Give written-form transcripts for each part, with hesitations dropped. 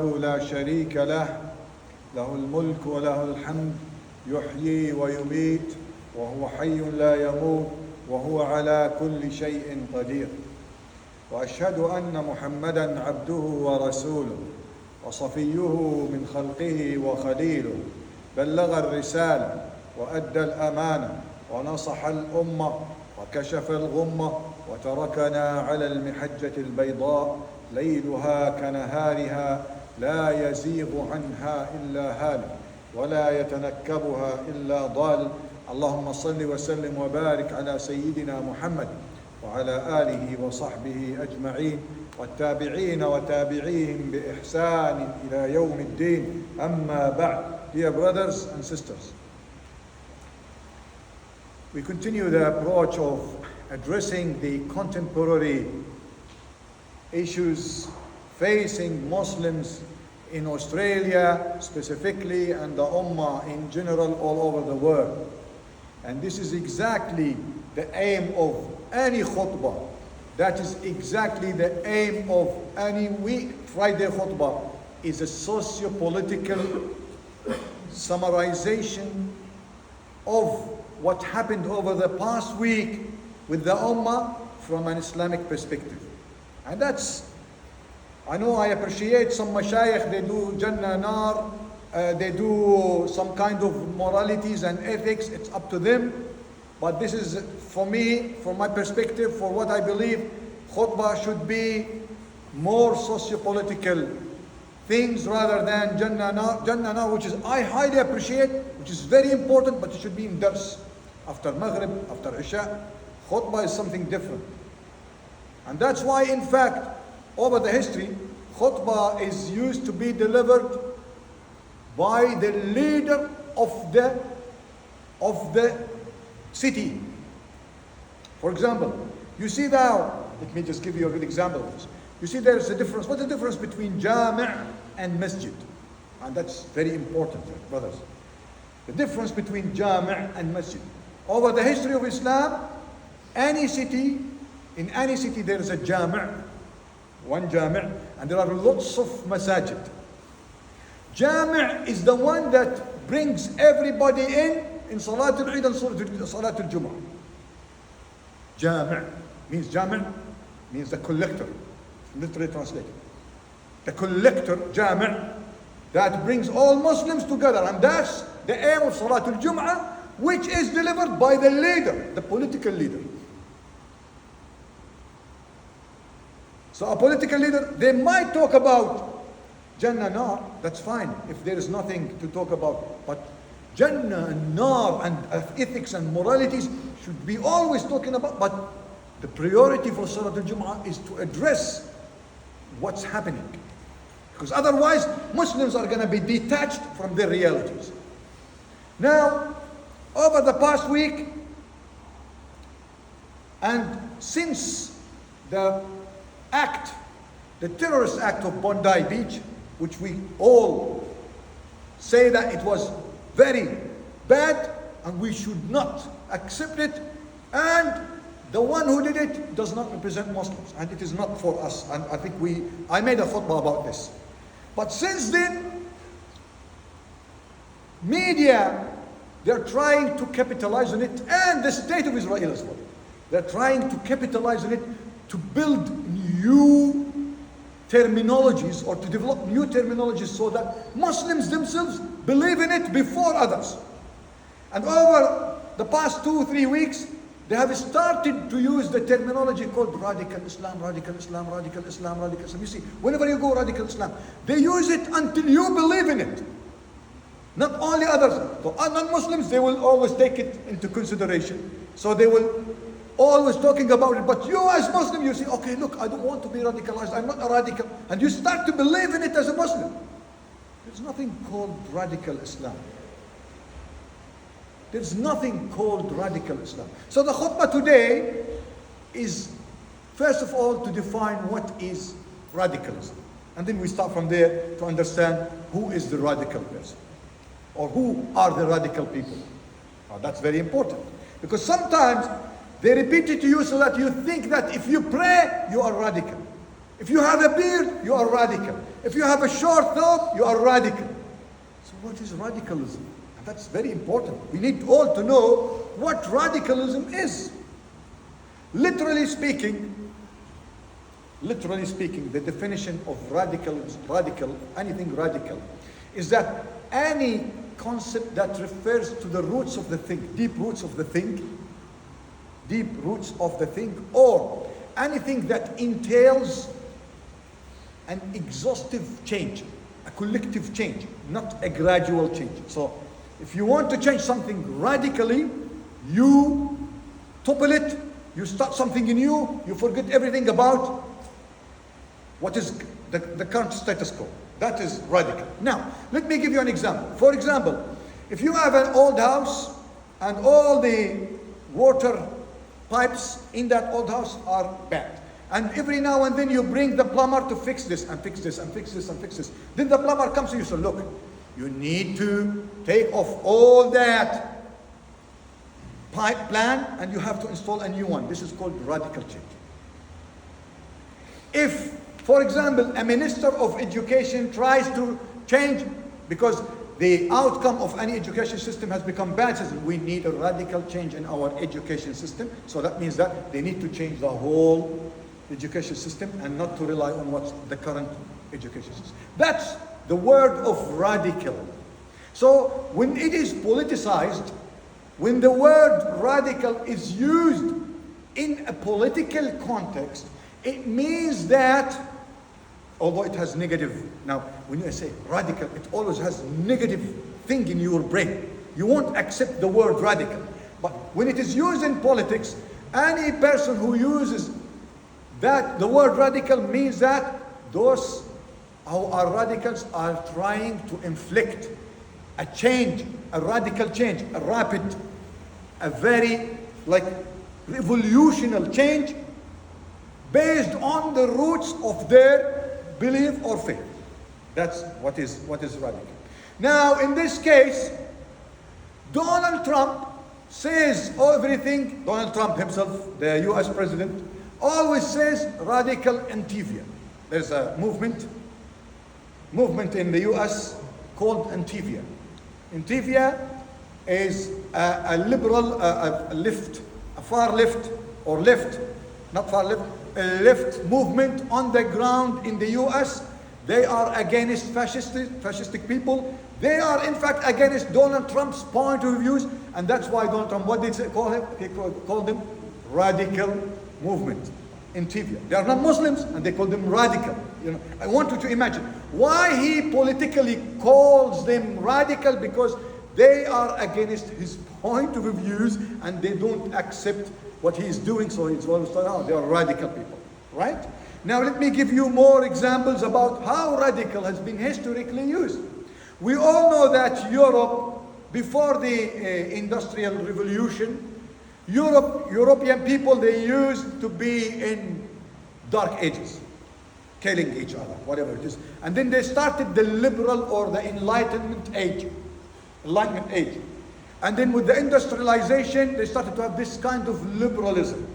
لا شريك له له الملك وله الحمد يحيي ويميت وهو حي لا يموت وهو على كل شيء قدير. وأشهد أن محمدًا عبده ورسوله وصفيه من خلقه وخليله، بلغ الرسالة وأدى الأمانة ونصح الأمة وكشف الغمة وتركنا على المحجة البيضاء ليلها كنهارها لا يزيغ عنها إلا هالك ولا يتنكبها إلا ضال. اللهم صل وسلم وبارك على سيدنا محمد وعلى آله وصحبه أجمعين والتابعين وتابعيهم بإحسان إلى يوم الدين. أما بعد. Dear brothers and sisters, we continue the approach of addressing the contemporary issues facing Muslims in Australia specifically and the Ummah in general all over the world. And this is exactly the aim of any khutbah. That is exactly the aim of any Friday khutbah, is a socio-political summarization of what happened over the past week with the Ummah from an Islamic perspective. And that's, I know I appreciate some mashayikh, they do Jannah Nar, they do some kind of moralities and ethics, it's up to them. But this is, for me, from my perspective, for what I believe, khutbah should be more socio-political things rather than Jannah Nar, which is, I highly appreciate, which is very important, but it should be in dars. After Maghrib, after Isha, khutbah is something different. And that's why, in fact, over the history, khutbah is used to be delivered by the leader of the city. For example, you see now, let me just give you a good example of this. You see there's a difference. What's the difference between jami' and masjid? And that's very important, brothers. The difference between jami' and masjid. Over the history of Islam, in any city there is a jami', one jami', and there are lots of masajid. Jami' is the one that brings everybody in Salatul Eid and Salatul Jumu'ah. Jami' means the collector, literally translated. The collector, jami', that brings all Muslims together, and that's the aim of Salatul Jumu'ah, which is delivered by the leader, the political leader. So a political leader, they might talk about Jannah Nar, that's fine, if there is nothing to talk about. But Jannah and Nar and ethics and moralities should be always talking about. But the priority for Salatul Jumu'ah is to address what's happening. Because otherwise, Muslims are going to be detached from their realities. Now, over the past week, and since the terrorist act of Bondi Beach, which we all say that it was very bad and we should not accept it, and the one who did it does not represent Muslims, and it is not for us. And I think I made a khutbah about this. But since then, media, they're trying to capitalize on it, and the state of Israel as well. They're trying to capitalize on it to build new terminologies or to develop new terminologies so that Muslims themselves believe in it before others. And over the past 2-3 weeks, they have started to use the terminology called radical Islam, radical Islam, radical Islam, radical Islam. You see, whenever you go radical Islam, they use it until you believe in it. Not only others. For non-Muslims, they will always take it into consideration. So they will always talking about it. But you as Muslim, you say, okay, look, I don't want to be radicalized. I'm not a radical. And you start to believe in it as a Muslim. There's nothing called radical Islam. There's nothing called radical Islam. So the khutbah today is, first of all, to define what is radicalism. And then we start from there to understand who is the radical person. Or who are the radical people. Now that's very important. Because sometimes they repeat it to you so that you think that if you pray, you are radical. If you have a beard, you are radical. If you have a short thought, you are radical. So what is radicalism? And that's very important. We need all to know what radicalism is. Literally speaking, the definition of anything radical, is that any concept that refers to the roots of the thing, deep roots of the thing, or anything that entails an exhaustive change, a collective change, not a gradual change. So if you want to change something radically, you topple it, you start something new, you forget everything about what is the current status quo. That is radical. Now, let me give you an example. For example, if you have an old house and all the water pipes in that old house are bad, and every now and then you bring the plumber to fix this and fix this and fix this and fix this. Then the plumber comes to you and says, look, you need to take off all that pipe plan and you have to install a new one. This is called radical change. If, for example, a minister of education tries to change because the outcome of any education system has become bad, says we need a radical change in our education system. So that means that they need to change the whole education system and not to rely on what's the current education system. That's the word of radical. So when it is politicized, when the word radical is used in a political context, it means that, although it has negative, now when you say radical, it always has negative thing in your brain. You won't accept the word radical. But when it is used in politics, any person who uses that, the word radical means that those who are radicals are trying to inflict a change, a radical change, a rapid, a very revolutionary change based on the roots of their belief or faith. That's what is radical. Now, in this case, Donald Trump says everything. Donald Trump himself, the US president, always says radical Antifa. There's a movement in the US called Antifa. Antifa is a liberal, a far left, or left, not far left, a left movement on the ground in the US. They are against fascistic people. They are in fact against Donald Trump's point of views, and that's why Donald Trump, what did he call him? He called them radical movement, Antifa. They are not Muslims, and they call them radical. I want you to imagine why he politically calls them radical, because they are against his point of views and they don't accept what he is doing. So it's always thought, they are radical people, right? Now let me give you more examples about how radical has been historically used. We all know that Europe, before the Industrial Revolution, European people, they used to be in dark ages, killing each other, whatever it is. And then they started the liberal or the Enlightenment age. And then with the industrialization, they started to have this kind of liberalism.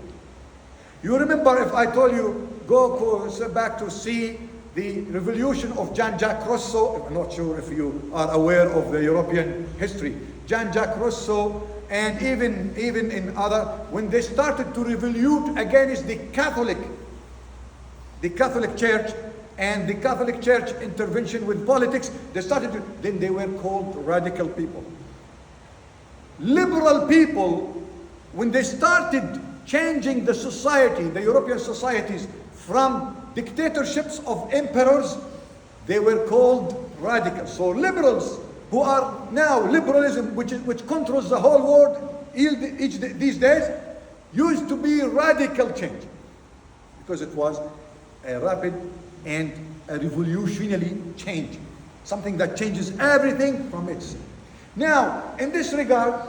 You remember, if I told you, go back to see the revolution of Jean-Jacques Rousseau. I'm not sure if you are aware of the European history. Jean-Jacques Rousseau, and even in other, when they started to revolute against the Catholic Church and the Catholic Church intervention with politics, then they were called radical people. Liberal people, when they started changing the society, the European societies, from dictatorships of emperors, they were called radicals. So liberals, who are now liberalism, which controls the whole world these days, used to be radical change, because it was a rapid and a revolutionary change, something that changes everything from its. Now, in this regard,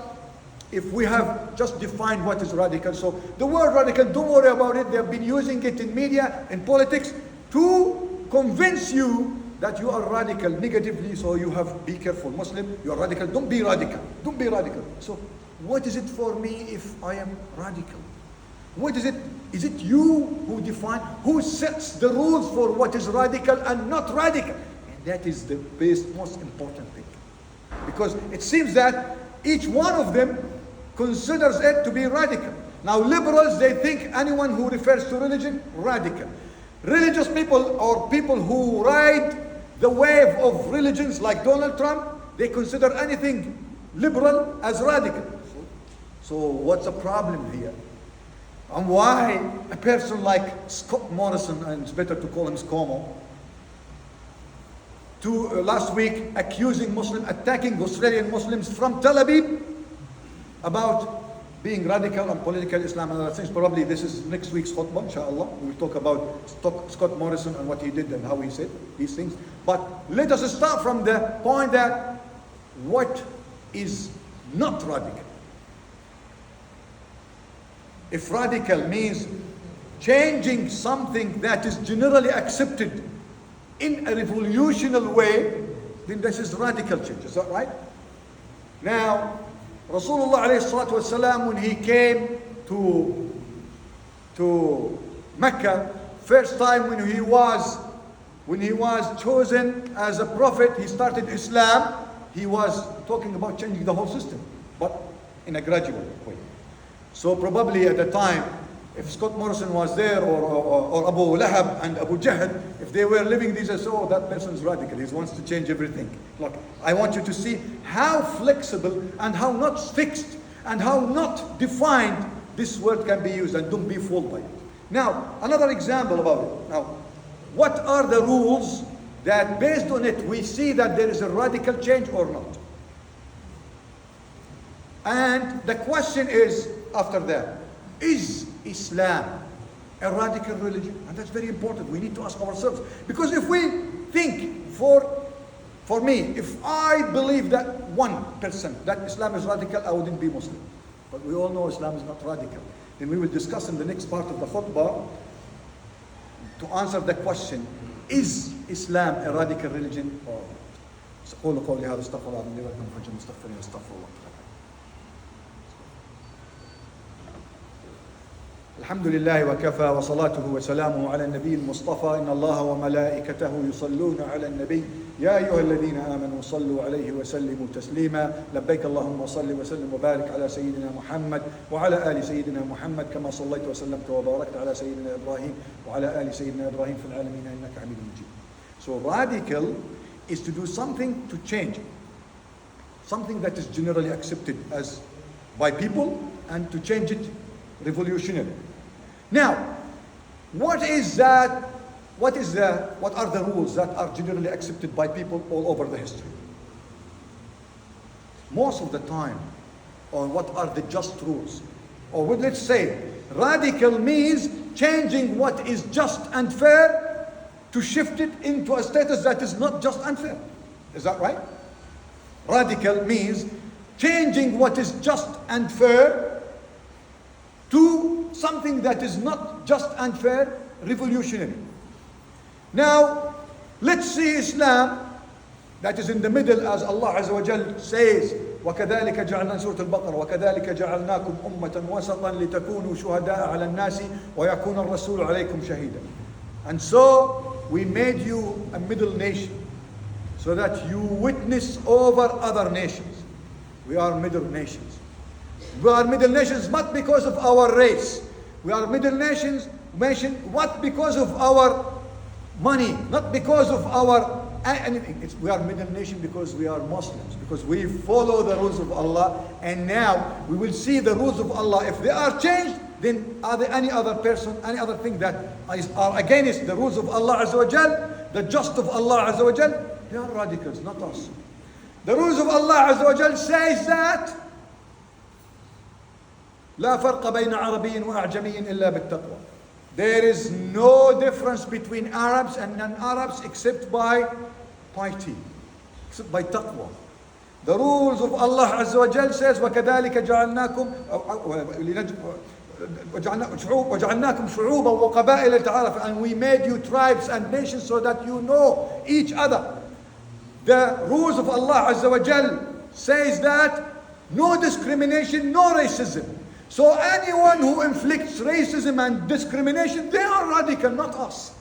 if we have just defined what is radical, so the word radical, don't worry about it. They have been using it in media, in politics, to convince you that you are radical negatively. So you have, be careful, Muslim, you are radical. Don't be radical. So what is it for me if I am radical? What is it Is it you who define, who sets the rules for what is radical and not radical? And that is the most important thing. Because it seems that each one of them considers it to be radical. Now liberals, they think anyone who refers to religion, radical. Religious people or people who ride the wave of religions like Donald Trump, they consider anything liberal as radical. So what's the problem here? And why a person like Scott Morrison, and it's better to call him ScoMo, last week accusing attacking Australian Muslims from Tel Aviv about being radical and political Islam and other things. Probably this is next week's khutbah, inshallah. We will talk about Scott Morrison and what he did and how he said these things. But let us start from the point that what is not radical. If radical means changing something that is generally accepted in a revolutionary way, then this is radical change. Is that right? Now, Rasulullah alayhi salatu wasalam, when he came to Mecca, first time when he was chosen as a prophet, he started Islam. He was talking about changing the whole system, but in a gradual way. So probably at the time, if Scott Morrison was there, or Abu Lahab and Abu Jahl, if they were living these, so that person is radical. He wants to change everything. Look, I want you to see how flexible and how not fixed and how not defined this word can be used, and don't be fooled by it. Now, another example about it. Now, what are the rules that based on it we see that there is a radical change or not? And the question is, after that, is Islam a radical religion? And that's very important. We need to ask ourselves. Because if we think, for me, if I believe that 1% that Islam is radical, I wouldn't be Muslim. But we all know Islam is not radical. Then we will discuss in the next part of the khutbah to answer the question, is Islam a radical religion or not? قولوا قولي هذا استغفر الله لي ولكم فجر مستغفرين استغفر الله. الحمد لله وكفى وصلاته وسلامه على النبي المصطفى إن الله وملائكته يصلون على النبي يا أيها الذين آمنوا صلوا عليه وسلموا تسليما لبيك اللهم صل وسلم وبارك على سيدنا محمد وعلى آل سيدنا محمد كما صليت وسلمت وباركت على سيدنا إبراهيم وعلى آل سيدنا إبراهيم في العالمين إنك حميد مجيد. So radical is to do something to change, something that is generally accepted as by people, and to change it revolutionary. Now, what are the rules that are generally accepted by people all over the history? Most of the time, or what are the just rules? Or let's say, radical means changing what is just and fair to shift it into a status that is not just and fair. Is that right? Radical means changing what is just and fair to something that is not just and fair, revolutionary. Now, let's see Islam that is in the middle, as Allah Azza wa Jal says, وَكَذَلِكَ جَعَلْنَا سورة البقرة وَكَذَلِكَ جَعَلْنَاكُمْ أُمَّةً وَسَطًا لِتَكُونُوا شُهَدَاءَ عَلَى النَّاسِ وَيَكُونَ الرَّسُولُ عَلَيْكُمْ شَهِيدًا. And so, we made you a middle nation, so that you witness over other nations. We are middle nations. We are middle nations not because of our race. We are middle nations, what because of our money, not because of our anything. We are middle nation because we are Muslims, because we follow the rules of Allah, and now we will see the rules of Allah. If they are changed, then are there any other person, any other thing that are against the rules of Allah Azza wa Jal, the just of Allah Azza wa Jal? They are radicals, not us. The rules of Allah Azza wa Jal says that لا فرق بين عربي وأعجمي إلا بالتقوى. There is no difference between Arabs and non-Arabs except by piety, except by taqwa. The rules of Allah Azza wa Jal says وَكَذَلِكَ جَعَلْنَاكُمْ وَجَعَلْنَاكُمْ شُعُوبًا وَقَبَائِلَ لِتَعَارَفُوا, and we made you tribes and nations so that you know each other. The rules of Allah Azza wa Jal says that no discrimination, no racism. So anyone who inflicts racism and discrimination, they are radical, not us.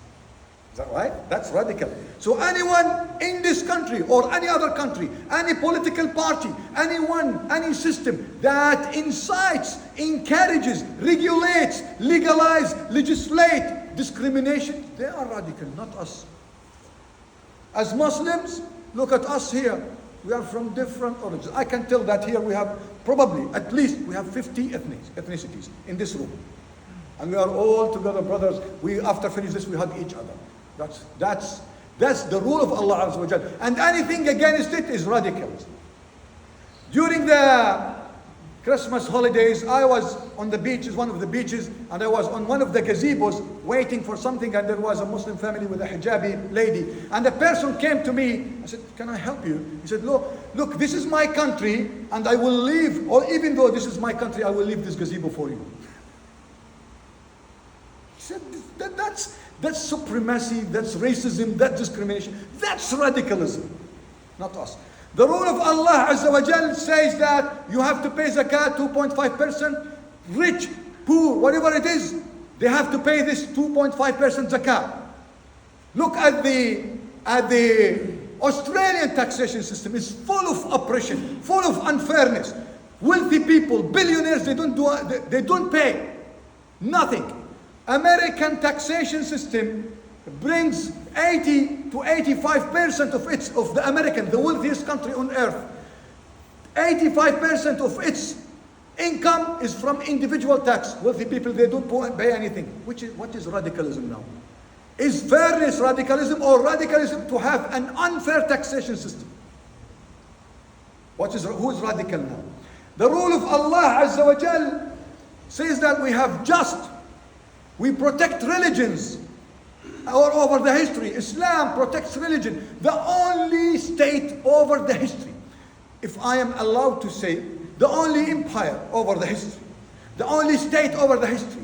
Is that right? That's radical. So anyone in this country or any other country, any political party, anyone, any system that incites, encourages, regulates, legalize, legislate discrimination, they are radical, not us. As Muslims, look at us here. We are from different origins. I can tell that here we have probably, at least, we have 50 ethnicities in this room. And we are all together brothers. We, after finish this, we hug each other. That's the rule of Allah Azza wa Jal. And anything against it is radical. During the Christmas holidays, I was on the beaches, one of the beaches, and I was on one of the gazebos waiting for something, and there was a Muslim family with a hijabi lady. And a person came to me. I said, can I help you? He said, look, this is my country, and I will leave, or even though this is my country, I will leave this gazebo for you. He said, that's supremacy, that's racism, that's discrimination, that's radicalism, not us. The rule of Allah Azza wa Jal says that you have to pay zakat 2.5%, rich, poor, whatever it is, they have to pay this 2.5% zakat. Look at the Australian taxation system. It's full of oppression, full of unfairness. Wealthy people, billionaires, they don't pay nothing. American taxation system brings 80 to 85% of the American, the wealthiest country on earth. 85% of its income is from individual tax. Wealthy people, they don't pay anything. What is radicalism now? Is fairness radicalism, or radicalism to have an unfair taxation system? Who is radical now? The rule of Allah Azza wa Jal says that we protect religions over the history. Islam protects religion. The only state over the history, if I am allowed to say, the only empire over the history, the only state over the history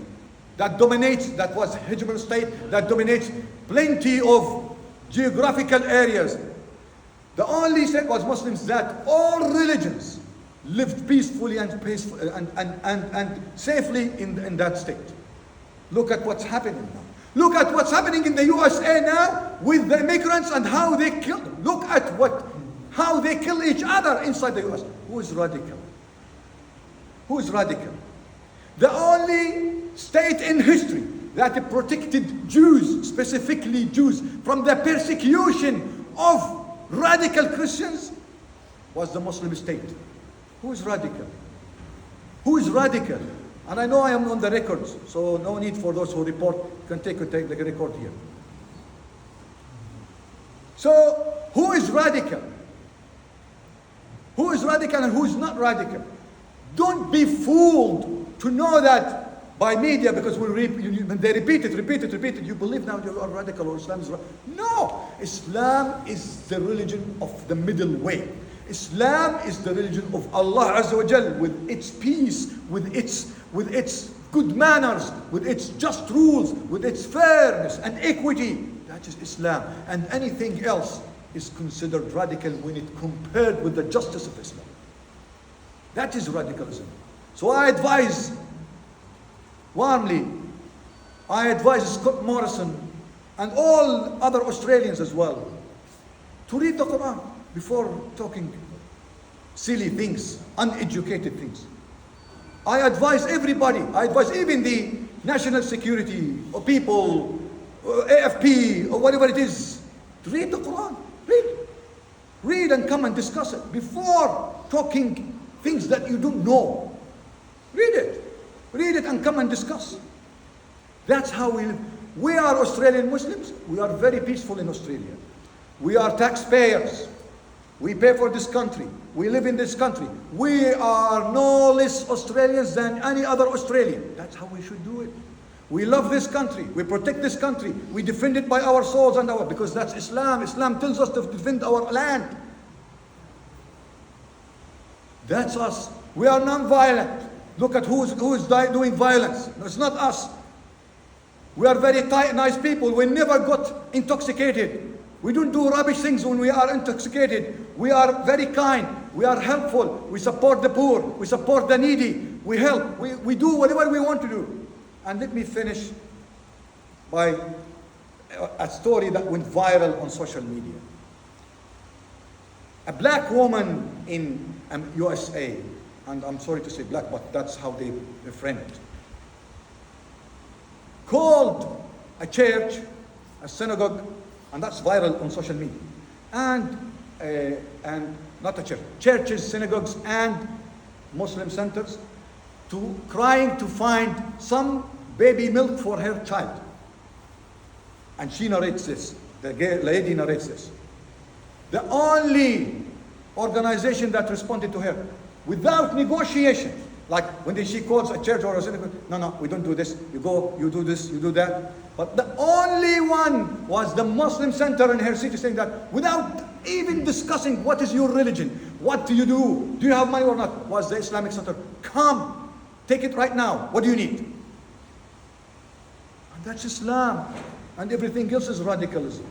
that dominates, that was hegemon state, that dominates plenty of geographical areas. The only state was Muslims, that all religions lived peacefully and safely in that state. Look at what's happening now. Look at what's happening in the USA now with the immigrants and how they kill. Look at how they kill each other inside the US. Who is radical? Who is radical? The only state in history that protected Jews, specifically Jews, from the persecution of radical Christians was the Muslim state. Who is radical? Who is radical? And I know I am on the records, so no need for those who report, can take the record here. So, who is radical? Who is radical and who is not radical? Don't be fooled to know that by media, because when they repeat it, you believe now you are radical or Islam is radical. No! Islam is the religion of the middle way. Islam is the religion of Allah Azza wa Jal, with its peace, with its good manners, with its just rules, with its fairness and equity. That is Islam. And anything else is considered radical when it compared with the justice of Islam. That is radicalism. So I advise, warmly, I advise Scott Morrison and all other Australians as well to read the Quran before talking silly things, uneducated things. I advise everybody, I advise even the national security or people, or AFP or whatever it is, to read the Quran. Read and come and discuss it before talking things that you don't know. Read it and come and discuss. That's how we live. We are Australian Muslims. We are very peaceful in Australia. We are taxpayers. We pay for this country. We live in this country. We are no less Australians than any other Australian. That's how we should do it. We love this country. We protect this country. We defend it by our souls and because that's Islam. Islam tells us to defend our land. That's us. We are non-violent. Look at who is doing violence. No, it's not us. We are very nice people. We never got intoxicated. We don't do rubbish things when we are intoxicated. We are very kind. We are helpful. We support the poor. We support the needy. we help, we do whatever we want to do. And let me finish by a story that went viral on social media. A black woman in USA, and I'm sorry to say black, but that's how they frame it, called a church, a synagogue, and that's viral on social media, and not a church, churches, synagogues, and Muslim centers, crying to find some baby milk for her child. And she narrates this, the lady narrates this. The only organization that responded to her without negotiation, like when she calls a church or a synagogue, no, we don't do this, you go, you do this, you do that. But the only one was the Muslim center in her city, saying that without even discussing what is your religion, what do you have money or not, was the Islamic center. Come, take it right now, what do you need? And that's Islam, and everything else is radicalism.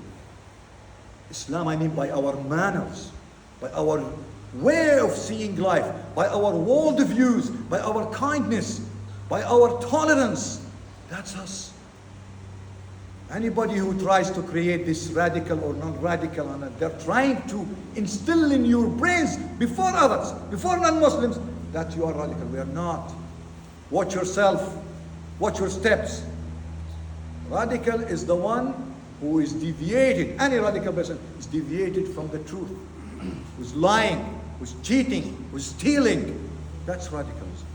Islam, I mean, by our manners, by our way of seeing life, by our worldviews, by our kindness, by our tolerance. That's us. Anybody who tries to create this radical or non-radical, and they're trying to instill in your brains before others, before non-Muslims, that you are radical. We are not. Watch yourself. Watch your steps. Radical is the one who is deviated. Any radical person is deviated from the truth, who's lying, who's cheating, who's stealing. That's radicalism.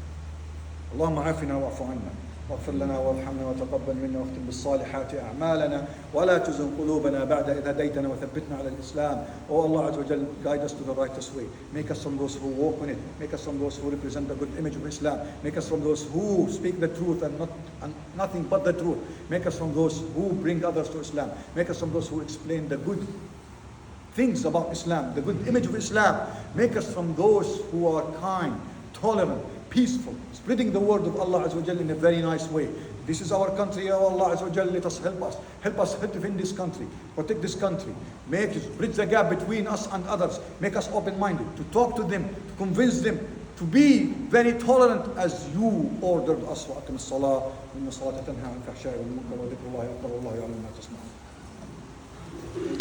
اللهم عافنا واعف عنا واغفر لنا وارحمنا وتقبل منا واختم بالصالحات أعمالنا ولا تزغ قلوبنا بعد إذ هديتنا وثبتنا على الإسلام. Oh Allah Azza wa Jal, guide us to the righteous way. Make us from those who walk in it. Make us from those who represent the good image of Islam. Make us from those who speak the truth and nothing but the truth. Make us from those who bring others to Islam. Make us from those who explain the good things about Islam, the good image of Islam. Make us from those who are kind, tolerant, peaceful, spreading the word of Allah Azza wa Jal in a very nice way. This is our country, Ya Allah Azza wa Jal, let us help us. Help us defend this country, protect this country. Make us bridge the gap between us and others. Make us open-minded, to talk to them, to convince them, to be very tolerant as you ordered us. وَأَقِمِ الصَّلَاةَ إِنَّ الصَّلَاةَ تَنْهَى عَنِ الْفَحْشَاءِ وَالْمُنكَرِ وَذِكْرُ اللَّهِ أَكْبَرُ وَاللَّهُ يَعْلَمُ مَا تَصْنَعُونَ.